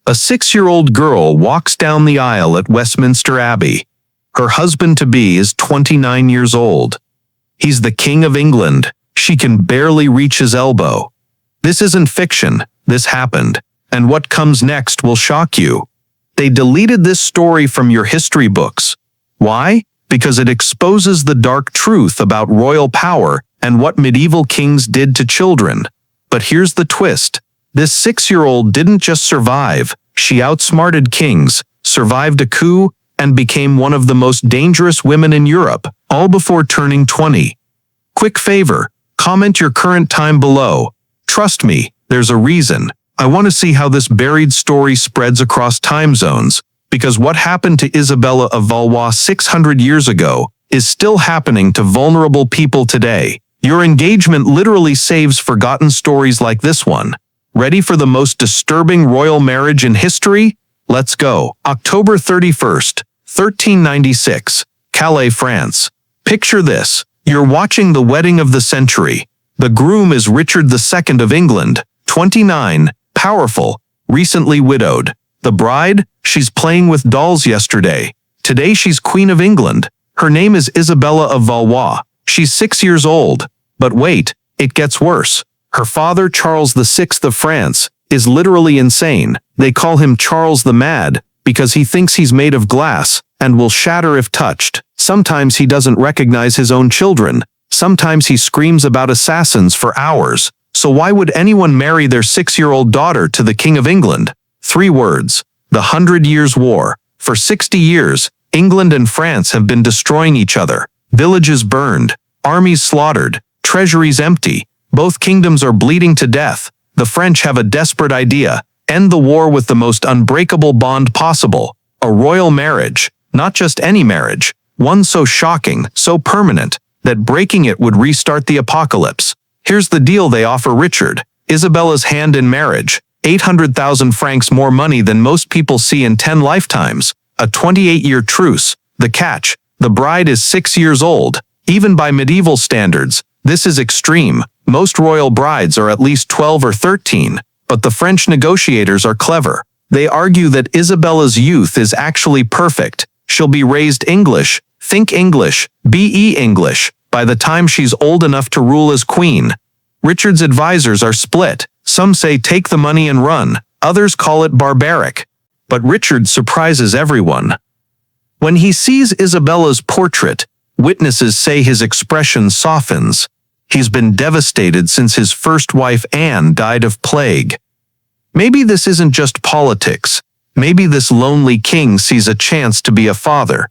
A 6-year-old girl walks down the aisle at Westminster Abbey. Her husband-to-be is 29 years old. He's the King of England. She can barely reach his elbow. This isn't fiction. This happened. And what comes next will shock you. They deleted this story from your history books. Why? Because it exposes the dark truth about royal power and what medieval kings did to children. But here's the twist. This 6-year-old didn't just survive. She outsmarted kings, survived a coup, and became one of the most dangerous women in Europe, all before turning 20. Quick favor, comment your current time below. Trust me, there's a reason. I want to see how this buried story spreads across time zones, because what happened to Isabella of Valois 600 years ago is still happening to vulnerable people today. Your engagement literally saves forgotten stories like this one. Ready for the most disturbing royal marriage in history? Let's go. October 31st, 1396, Calais, France. Picture this. You're watching the wedding of the century. The groom is Richard II of England, 29, powerful, recently widowed. The bride? She's playing with dolls yesterday. Today she's Queen of England. Her name is Isabella of Valois. She's 6 years old. But wait, it gets worse. Her father, Charles VI of France, is literally insane. They call him Charles the Mad because he thinks he's made of glass and will shatter if touched. Sometimes he doesn't recognize his own children. Sometimes he screams about assassins for hours. So why would anyone marry their 6-year-old daughter to the King of England? 3 words. The 100 Years' War. For 60 years, England and France have been destroying each other. Villages burned, armies slaughtered, treasuries empty. Both kingdoms are bleeding to death. The French have a desperate idea. End the war with the most unbreakable bond possible. A royal marriage. Not just any marriage. One so shocking, so permanent, that breaking it would restart the apocalypse. Here's the deal they offer Richard. Isabella's hand in marriage. 800,000 francs more money than most people see in 10 lifetimes. A 28-year truce. The catch. The bride is 6 years old. Even by medieval standards, this is extreme. Most royal brides are at least 12 or 13. But the French negotiators are clever. They argue that Isabella's youth is actually perfect. She'll be raised English, think English, be English, by the time she's old enough to rule as queen. Richard's advisors are split. Some say take the money and run. Others call it barbaric. But Richard surprises everyone. When he sees Isabella's portrait, witnesses say his expression softens. He's been devastated since his first wife Anne died of plague. Maybe this isn't just politics. Maybe this lonely king sees a chance to be a father.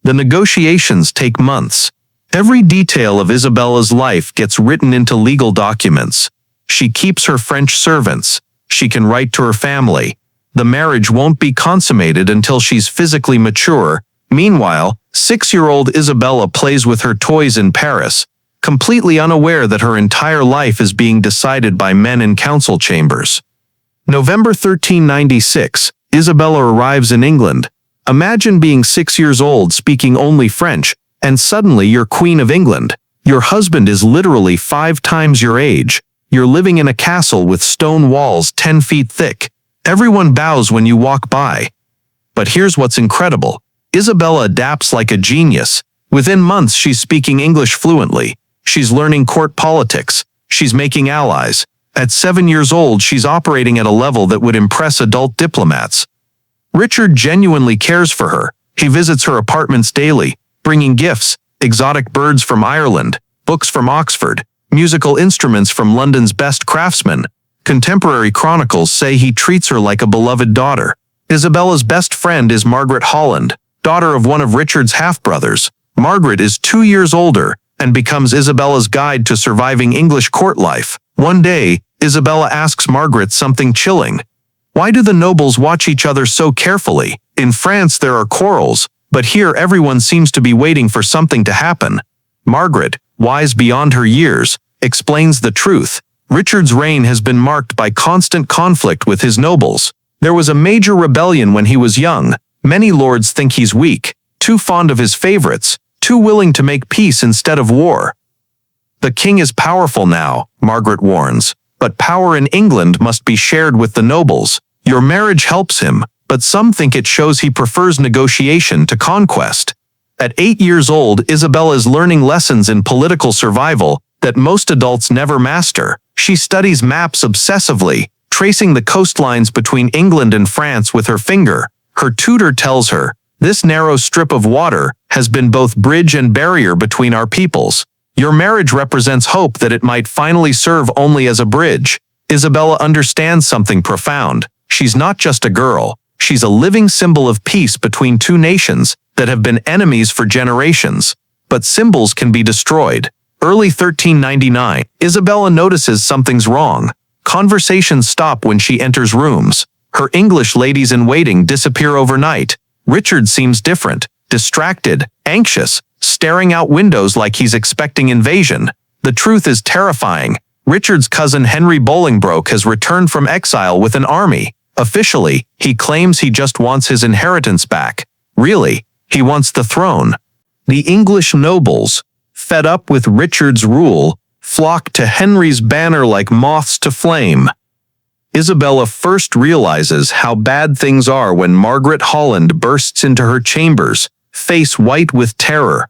The negotiations take months. Every detail of Isabella's life gets written into legal documents. She keeps her French servants. She can write to her family. The marriage won't be consummated until she's physically mature. Meanwhile, 6-year-old Isabella plays with her toys in Paris, completely unaware that her entire life is being decided by men in council chambers. November 1396, Isabella arrives in England. Imagine being 6 years old speaking only French, and suddenly you're Queen of England. Your husband is literally 5 times your age. You're living in a castle with stone walls 10 feet thick. Everyone bows when you walk by. But here's what's incredible. Isabella adapts like a genius. Within months she's speaking English fluently. She's learning court politics. She's making allies. At 7 years old, she's operating at a level that would impress adult diplomats. Richard genuinely cares for her. He visits her apartments daily, bringing gifts, exotic birds from Ireland, books from Oxford, musical instruments from London's best craftsmen. Contemporary chronicles say he treats her like a beloved daughter. Isabella's best friend is Margaret Holland, daughter of one of Richard's half-brothers. Margaret is 2 years older and becomes Isabella's guide to surviving English court life. One day, Isabella asks Margaret something chilling. Why do the nobles watch each other so carefully? In France there are quarrels, but here everyone seems to be waiting for something to happen. Margaret, wise beyond her years, explains the truth. Richard's reign has been marked by constant conflict with his nobles. There was a major rebellion when he was young. Many lords think he's weak, too fond of his favorites, too willing to make peace instead of war. The king is powerful now, Margaret warns, but power in England must be shared with the nobles. Your marriage helps him, but some think it shows he prefers negotiation to conquest. At 8 years old, Isabella is learning lessons in political survival that most adults never master. She studies maps obsessively, tracing the coastlines between England and France with her finger. Her tutor tells her, "This narrow strip of water has been both bridge and barrier between our peoples. Your marriage represents hope that it might finally serve only as a bridge." Isabella understands something profound. She's not just a girl. She's a living symbol of peace between two nations that have been enemies for generations. But symbols can be destroyed. Early 1399, Isabella notices something's wrong. Conversations stop when she enters rooms. Her English ladies-in-waiting disappear overnight. Richard seems different, distracted, anxious, staring out windows like he's expecting invasion. The truth is terrifying. Richard's cousin Henry Bolingbroke has returned from exile with an army. Officially, he claims he just wants his inheritance back. Really, he wants the throne. The English nobles, fed up with Richard's rule, flock to Henry's banner like moths to flame. Isabella first realizes how bad things are when Margaret Holland bursts into her chambers, face white with terror.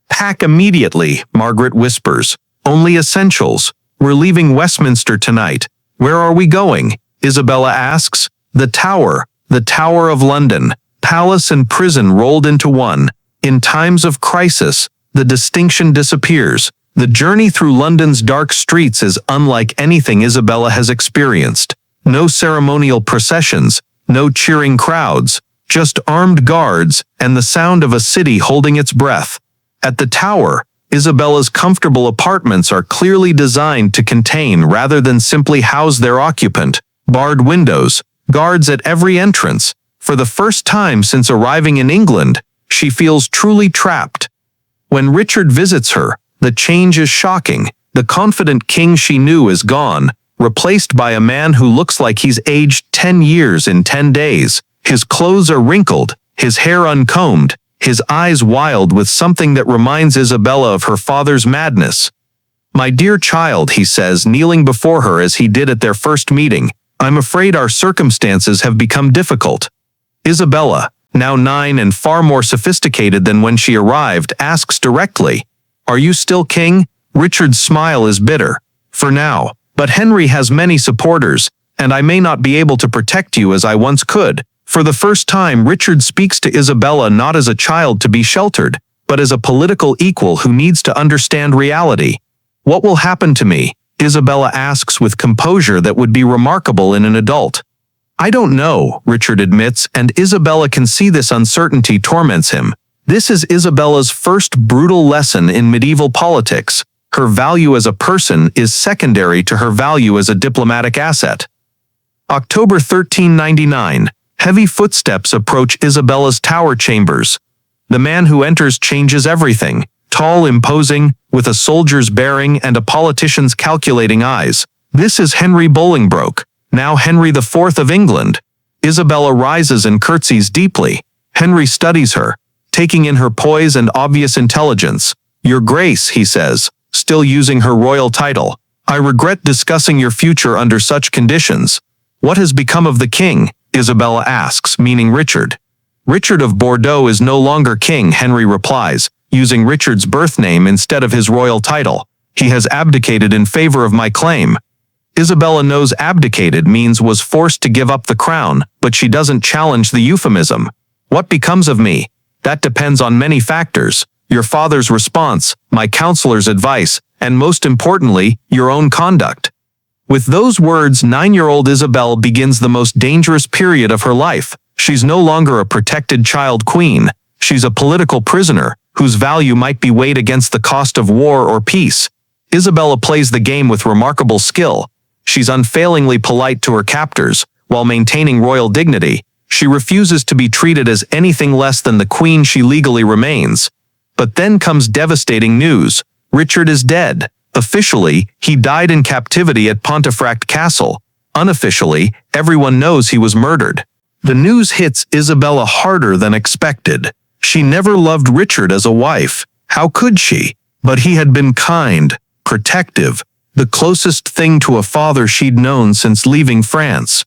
"Pack immediately," Margaret whispers. "Only essentials. We're leaving Westminster tonight." "Where are we going?" Isabella asks. The Tower of London, palace and prison rolled into one. In times of crisis, the distinction disappears. The journey through London's dark streets is unlike anything Isabella has experienced. No ceremonial processions, no cheering crowds, just armed guards and the sound of a city holding its breath. At the Tower, Isabella's comfortable apartments are clearly designed to contain rather than simply house their occupant. Barred windows, guards at every entrance. For the first time since arriving in England, she feels truly trapped. When Richard visits her, the change is shocking. The confident king she knew is gone, replaced by a man who looks like he's aged 10 years in 10 days. His clothes are wrinkled, his hair uncombed, his eyes wild with something that reminds Isabella of her father's madness. "My dear child," he says, kneeling before her as he did at their first meeting, "I'm afraid our circumstances have become difficult." Isabella, now 9 and far more sophisticated than when she arrived, asks directly, "Are you still king?" Richard's smile is bitter. "For now, but Henry has many supporters, and I may not be able to protect you as I once could." For the first time, Richard speaks to Isabella not as a child to be sheltered, but as a political equal who needs to understand reality. "What will happen to me?" Isabella asks with composure that would be remarkable in an adult. "I don't know," Richard admits, and Isabella can see this uncertainty torments him. This is Isabella's first brutal lesson in medieval politics. Her value as a person is secondary to her value as a diplomatic asset. October 1399. Heavy footsteps approach Isabella's tower chambers. The man who enters changes everything. Tall, imposing, with a soldier's bearing and a politician's calculating eyes. This is Henry Bolingbroke, now Henry IV of England. Isabella rises and curtsies deeply. Henry studies her, taking in her poise and obvious intelligence. "Your Grace," he says, still using her royal title, "I regret discussing your future under such conditions." "What has become of the king?" Isabella asks, meaning Richard. "Richard of Bordeaux is no longer king," Henry replies, using Richard's birth name instead of his royal title. "He has abdicated in favor of my claim." Isabella knows abdicated means was forced to give up the crown, but she doesn't challenge the euphemism. "What becomes of me? That depends on many factors. Your father's response, my counselor's advice, and most importantly, your own conduct." With those words, 9-year-old Isabel begins the most dangerous period of her life. She's no longer a protected child queen. She's a political prisoner, whose value might be weighed against the cost of war or peace. Isabella plays the game with remarkable skill. She's unfailingly polite to her captors, while maintaining royal dignity. She refuses to be treated as anything less than the queen she legally remains. But then comes devastating news. Richard is dead. Officially, he died in captivity at Pontefract Castle. Unofficially, everyone knows he was murdered. The news hits Isabella harder than expected. She never loved Richard as a wife. How could she? But he had been kind, protective, the closest thing to a father she'd known since leaving France.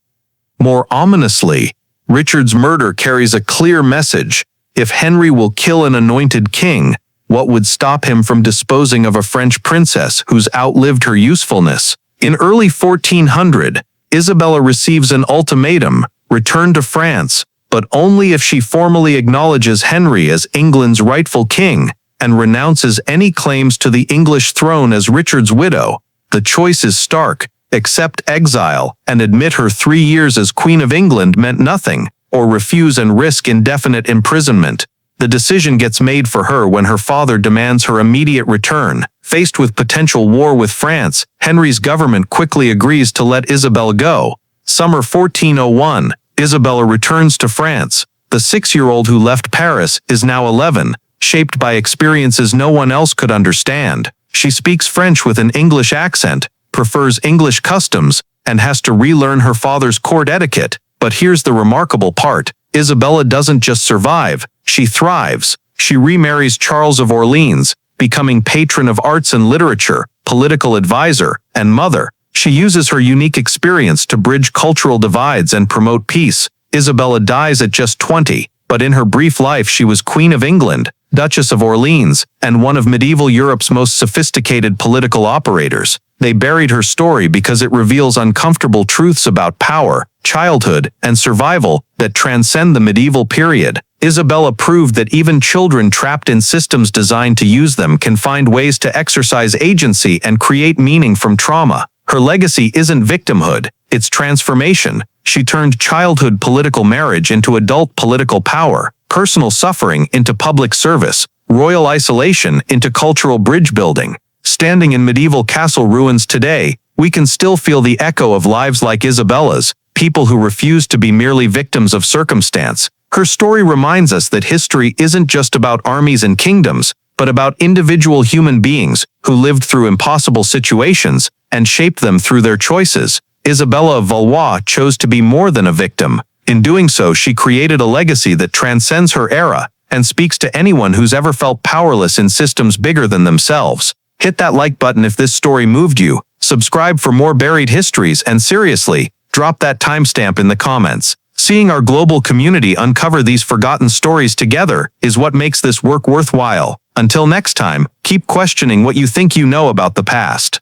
More ominously, Richard's murder carries a clear message. If Henry will kill an anointed king, what would stop him from disposing of a French princess who's outlived her usefulness? In early 1400, Isabella receives an ultimatum: return to France, but only if she formally acknowledges Henry as England's rightful king and renounces any claims to the English throne as Richard's widow. The choice is stark: accept exile and admit her 3 years as Queen of England meant nothing, or refuse and risk indefinite imprisonment. The decision gets made for her when her father demands her immediate return. Faced with potential war with France, Henry's government quickly agrees to let Isabella go. Summer 1401, Isabella returns to France. The 6-year-old who left Paris is now 11, shaped by experiences no one else could understand. She speaks French with an English accent, prefers English customs, and has to relearn her father's court etiquette. But here's the remarkable part: Isabella doesn't just survive, she thrives. She remarries Charles of Orleans, becoming patron of arts and literature, political advisor, and mother. She uses her unique experience to bridge cultural divides and promote peace. Isabella dies at just 20, but in her brief life she was Queen of England, Duchess of Orleans, and one of medieval Europe's most sophisticated political operators. They buried her story because it reveals uncomfortable truths about power, childhood, and survival that transcend the medieval period. Isabella proved that even children trapped in systems designed to use them can find ways to exercise agency and create meaning from trauma. Her legacy isn't victimhood, it's transformation. She turned childhood political marriage into adult political power, personal suffering into public service, royal isolation into cultural bridge building. Standing in medieval castle ruins today, we can still feel the echo of lives like Isabella's, people who refused to be merely victims of circumstance. Her story reminds us that history isn't just about armies and kingdoms, but about individual human beings who lived through impossible situations and shaped them through their choices. Isabella of Valois chose to be more than a victim. In doing so, she created a legacy that transcends her era and speaks to anyone who's ever felt powerless in systems bigger than themselves. Hit that like button if this story moved you, subscribe for more buried histories, and seriously, drop that timestamp in the comments. Seeing our global community uncover these forgotten stories together is what makes this work worthwhile. Until next time, keep questioning what you think you know about the past.